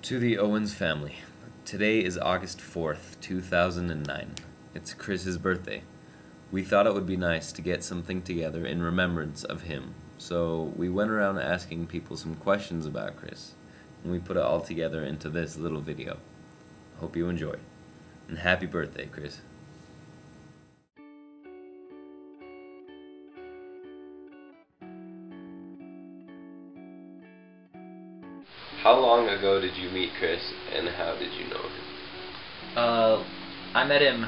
To the Owens family, today is August 4th, 2009. It's Chris's birthday. We thought it would be nice to get something together in remembrance of him, so we went around asking people some questions about Chris, and we put it all together into this little video. Hope you enjoy, and happy birthday, Chris. How long ago did you meet Chris, and how did you know him? I met him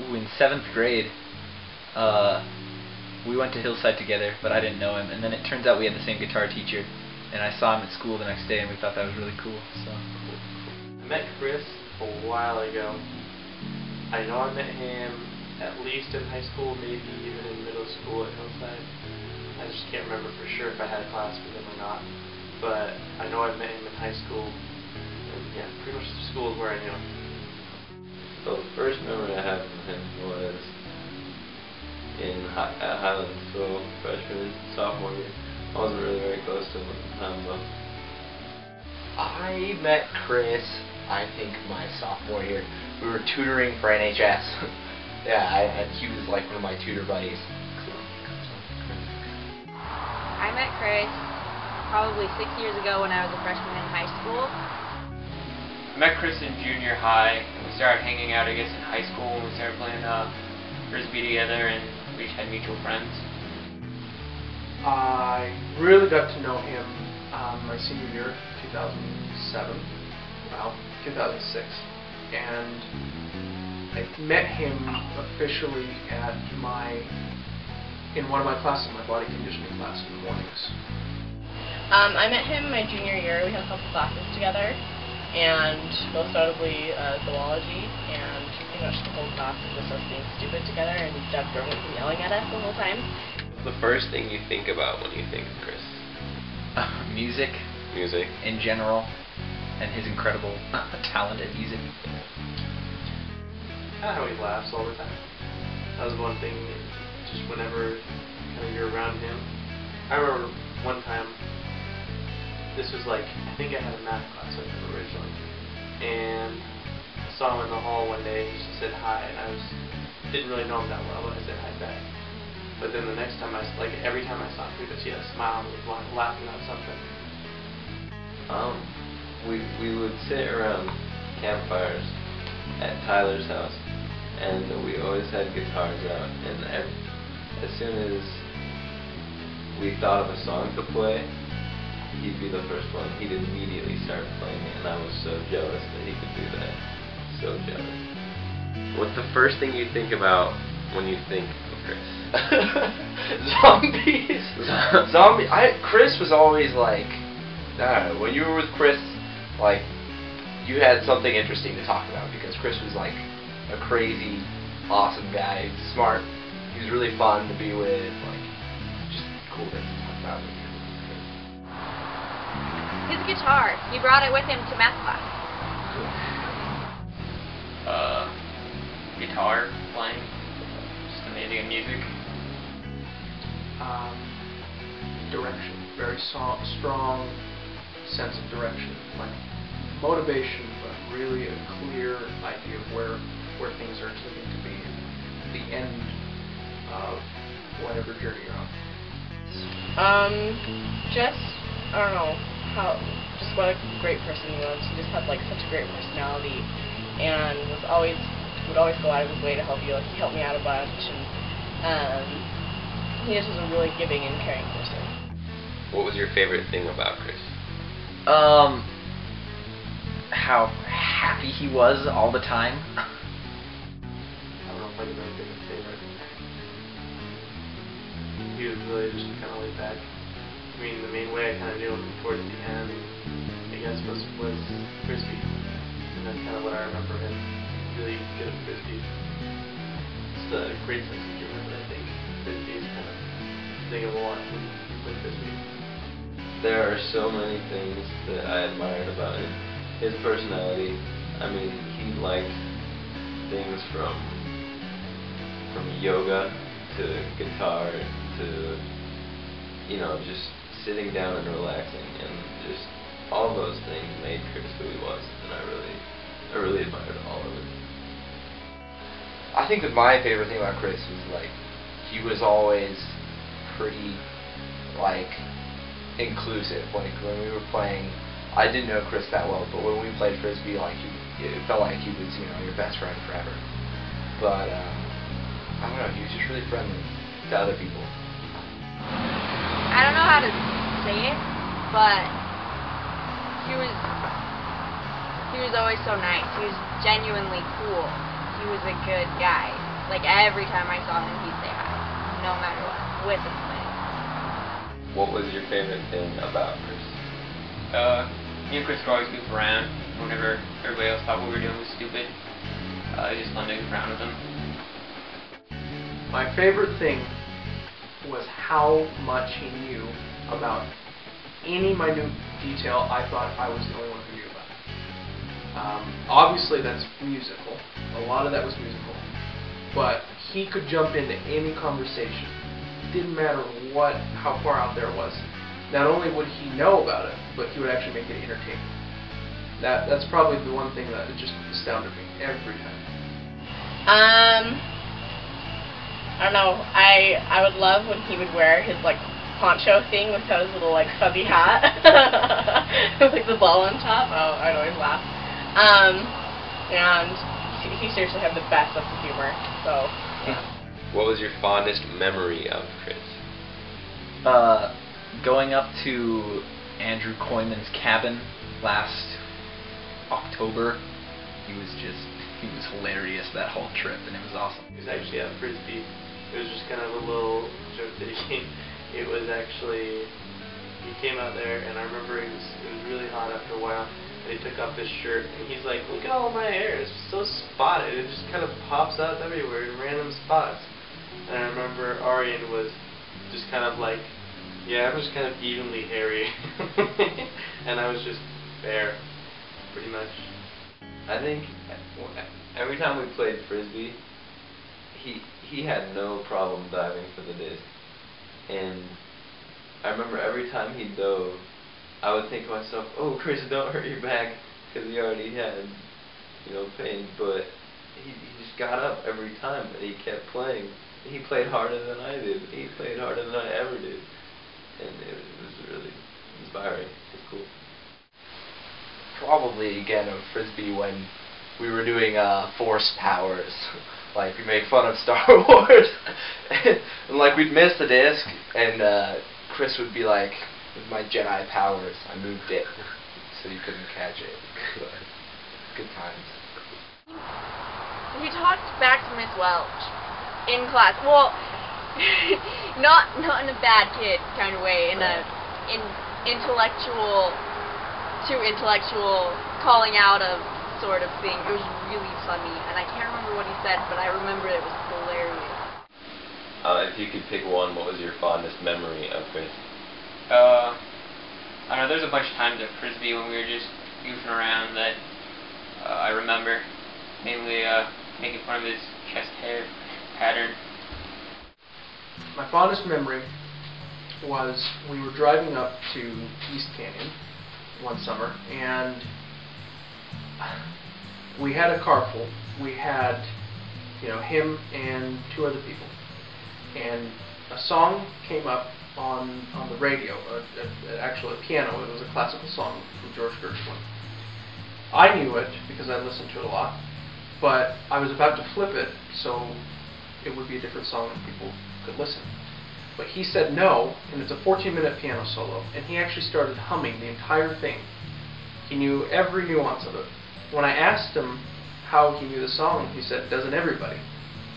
in 7th grade. We went to Hillside together, but I didn't know him. And then it turns out we had the same guitar teacher, and I saw him at school the next day, and we thought that was really cool. So I met Chris a while ago. I know I met him at least in high school, maybe even in middle school at Hillside. I just can't remember for sure if I had a class with him or not. But I know I met him in high school, and yeah, pretty much the school is where I knew him. So the first memory I have of him was at Highland, so freshman, sophomore year. I wasn't really very close to him at the time, but I met Chris, I think, my sophomore year. We were tutoring for NHS. He was like one of my tutor buddies. I met Chris probably 6 years ago when I was a freshman in high school. I met Chris in junior high, and we started hanging out, I guess, in high school, and we started playing Frisbee together, and we each had mutual friends. I really got to know him my senior year, 2007, 2006, and I met him officially in one of my classes, my body conditioning class in the mornings. I met him my junior year. We had a couple classes together, and most notably zoology, and pretty much the whole class was just us being stupid together, and Doug Dermott yelling at us the whole time. what's the first thing you think about when you think of Chris? music Music. in general, and his incredible talent at music. How he laughs all the time. That was one thing, just whenever you're around him. I remember one time, this was like, I think I had a math class with him originally, and I saw him in the hall one day, and he just said hi, and I didn't really know him that well, but I said hi back. But then the next time, every time I saw him, he had a smile, and he was laughing at something. We would sit around campfires at Tyler's house, and we always had guitars out, and as soon as we thought of a song to play, he'd be the first one. He'd immediately start playing it, and I was so jealous that he could do that. So jealous. What's the first thing you think about when you think of Chris? Zombies. Chris was always like, I don't know, when you were with Chris, like, you had something interesting to talk about, because Chris was like a crazy, awesome guy. He's smart. He was really fun to be with. Like, just cool things to talk about. His guitar. He brought it with him to math class. Guitar playing, just amazing at music. Direction. Very strong sense of direction. Like, motivation, but really a clear idea of where things are intended to be at the end of whatever journey you're on. I don't know just what a great person he was. He just had like such a great personality, and would always go out of his way to help you. Like, he helped me out a bunch, and he just was a really giving and caring person. What was your favorite thing about Chris? How happy he was all the time. I don't know if I can really pick a favorite. He was really just kind of laid back. I mean, the main way I kind of knew him towards the end, I guess, was Frisbee. And that's kind of what I remember him. Really good at Frisbee. It's a great sense of humor, but I think Frisbee is kind of thing of a lot when you play Frisbee. There are so many things that I admired about him. His personality, I mean, he liked things from yoga to guitar to, just sitting down and relaxing and just all those things made Chris who he was, and I really admired all of it. I think that my favorite thing about Chris was like he was always pretty like inclusive. Like when we were playing, I didn't know Chris that well, but when we played Frisbee, like it felt like he was, you know, your best friend forever. But I don't know, he was just really friendly to other people. I don't know how to say it, but he was always so nice. He was genuinely cool. He was a good guy. Like every time I saw him, he'd say hi, no matter what, with his playing. What was your favorite thing about Chris? Me and Chris would always goof around whenever everybody else thought what we were doing was stupid. It was just fun to goof around with him. My favorite thing was how much he knew about any minute detail I thought I was the only one who knew about. Obviously that's musical. A lot of that was musical. But he could jump into any conversation. Didn't matter how far out there it was. Not only would he know about it, but he would actually make it entertaining. That's probably the one thing that just astounded me every time. I don't know. I would love when he would wear his like poncho thing with his little like fuzzy hat with like the ball on top. Oh, I'd always laugh. And he seriously had the best sense of humor. So yeah. What was your fondest memory of Chris? Going up to Andrew Koyman's cabin last October, he was hilarious that whole trip, and it was awesome. He was actually at Frisbee. It was just kind of a little joke that it was actually, he came out there, and I remember it was really hot after a while, and he took off his shirt, and he's like, look at all my hair, it's so spotted, it just kind of pops out everywhere in random spots. And I remember Arian was just kind of like, yeah, I'm just kind of evenly hairy. And I was just bare, pretty much. I think every time we played Frisbee, he had no problem diving for the disc. And I remember every time he dove, I would think to myself, oh, Chris, don't hurt your back, because he already had, pain. But he just got up every time, and he kept playing. He played harder than I did. He played harder than I ever did. And it was really inspiring. It was cool. Probably, again, of Frisbee when we were doing Force Powers. Like, we made fun of Star Wars. And, like, we'd miss the disc, and Chris would be like, with my Jedi powers, I moved it, so you couldn't catch it. Good times. He talked back to Miss Welch in class. Well, not in a bad kid kind of way, in intellectual calling out of sort of thing. It was really funny, and I can't remember what he said, but I remember it was hilarious. If you could pick one, what was your fondest memory of Chris? I don't know, there's a bunch of times at Frisbee when we were just goofing around that I remember, mainly making fun of his chest hair pattern. My fondest memory was we were driving up to East Canyon one summer, and we had a car full. We had, him and two other people. And a song came up on the radio, actually a piano. It was a classical song from George Gershwin. I knew it because I listened to it a lot, but I was about to flip it so it would be a different song and people could listen. But he said no, and it's a 14-minute piano solo, and he actually started humming the entire thing. He knew every nuance of it. When I asked him how he knew the song, he said, doesn't everybody?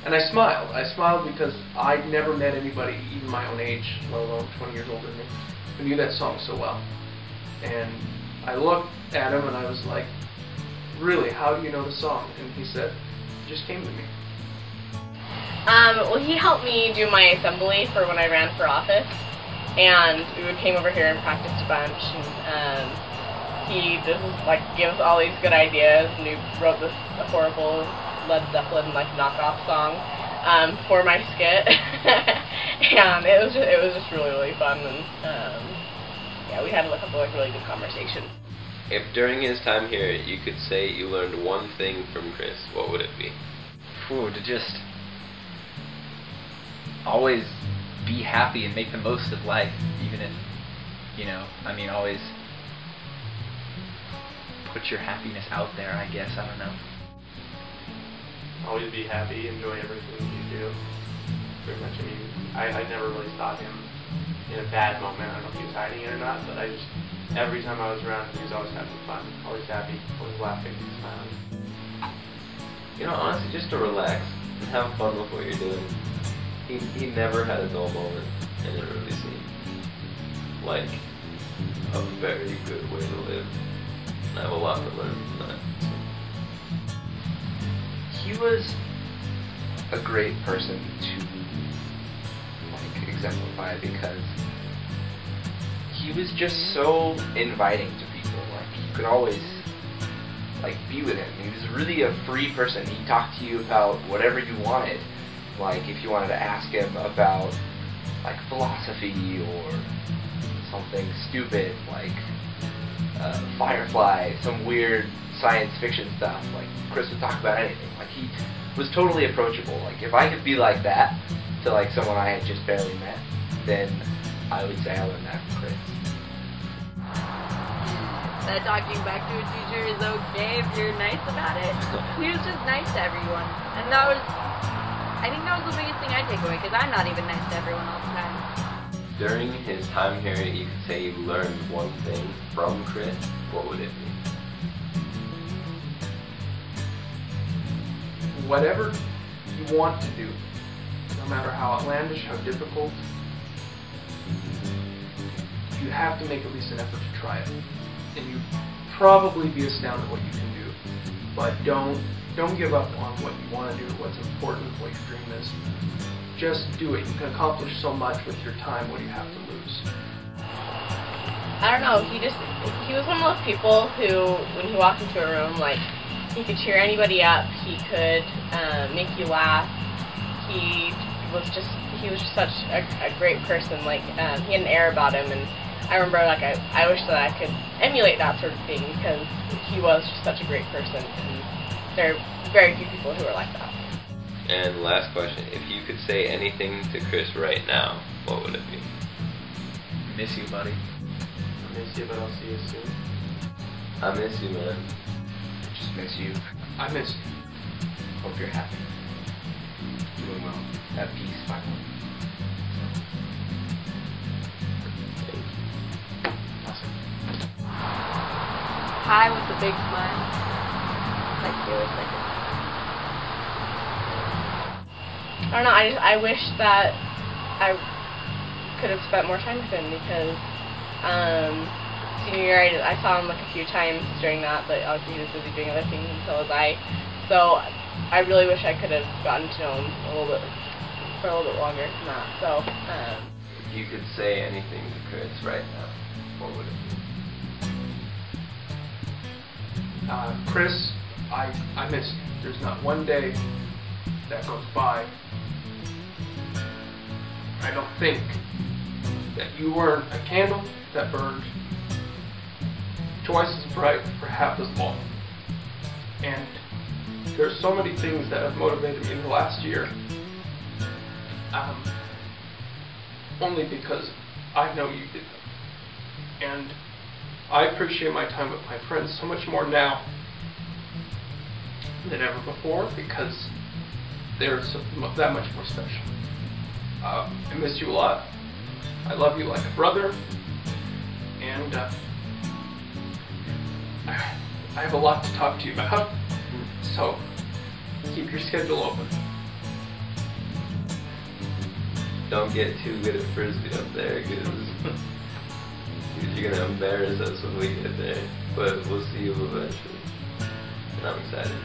And I smiled. I smiled because I'd never met anybody, even my own age, let alone 20 years older than me, who knew that song so well. And I looked at him and I was like, really, how do you know the song? And he said, it just came to me. Well, he helped me do my assembly for when I ran for office, and we would came over here and practiced a bunch, and he just gave us all these good ideas, and he wrote this horrible Led Zeppelin knockoff song for my skit, and it was just really fun, and yeah, we had a couple like really good conversations. If during his time here you could say you learned one thing from Chris, what would it be? To just always be happy and make the most of life, even if, always put your happiness out there, I guess. I don't know. Always be happy, enjoy everything you do. Pretty much, I never really saw him in a bad moment. I don't know if he was hiding it or not, but every time I was around him, he was always having fun, always happy, always laughing, smiling. Honestly, just to relax and have fun with what you're doing. He never had a dull moment, and it really seemed like a very good way to live. And I have a lot to learn from that. He was a great person to exemplify because he was just so inviting to people. You could always be with him. He was really a free person. He talked to you about whatever you wanted. If you wanted to ask him about philosophy or something stupid Firefly, some weird science fiction stuff, Chris would talk about anything. He was totally approachable. If I could be like that to someone I had just barely met, then I would say I learned that from Chris. That talking back to a teacher is okay if you're nice about it. He was just nice to everyone, and I think that was the biggest thing I take away, because I'm not even nice to everyone all the time. During his time here, you could say you learned one thing from Chris, what would it be? Whatever you want to do, no matter how outlandish, how difficult, you have to make at least an effort to try it. And you'd probably be astounded what you can do. But don't give up on what you want to do, what's important, what your dream is. Just do it. You can accomplish so much with your time. What do you have to lose? I don't know, he was one of those people who, when he walked into a room, he could cheer anybody up, he could make you laugh, he was just such a great person. He had an air about him, and I remember I wish that I could emulate that sort of thing, because he was just such a great person, and there are very few people who are like that. And last question, if you could say anything to Chris right now, what would it be? Miss you, buddy. I miss you, but I'll see you soon. I miss you, man. Just miss you. I miss you. Hope you're happy. Doing well. At peace, finally. Awesome. Hi with a big smile. Seriously. I don't know, I wish that I could have spent more time with him, because senior year I saw him a few times during that, but obviously he was busy doing other things, and so was I. So I really wish I could have gotten to know him for a little bit longer than that. So if you could say anything to Chris right now, what would it be? Chris, I miss you. There's not one day that goes by I don't think that you weren't a candle that burned twice as bright for half as long. And there's so many things that have motivated me in the last year, only because I know you did them. And I appreciate my time with my friends so much more now than ever before, because they're that much more special. I miss you a lot. I love you like a brother, and I have a lot to talk to you about, so keep your schedule open. Don't get too good at Frisbee up there, because you're going to embarrass us when we get there, but we'll see you eventually, and I'm excited.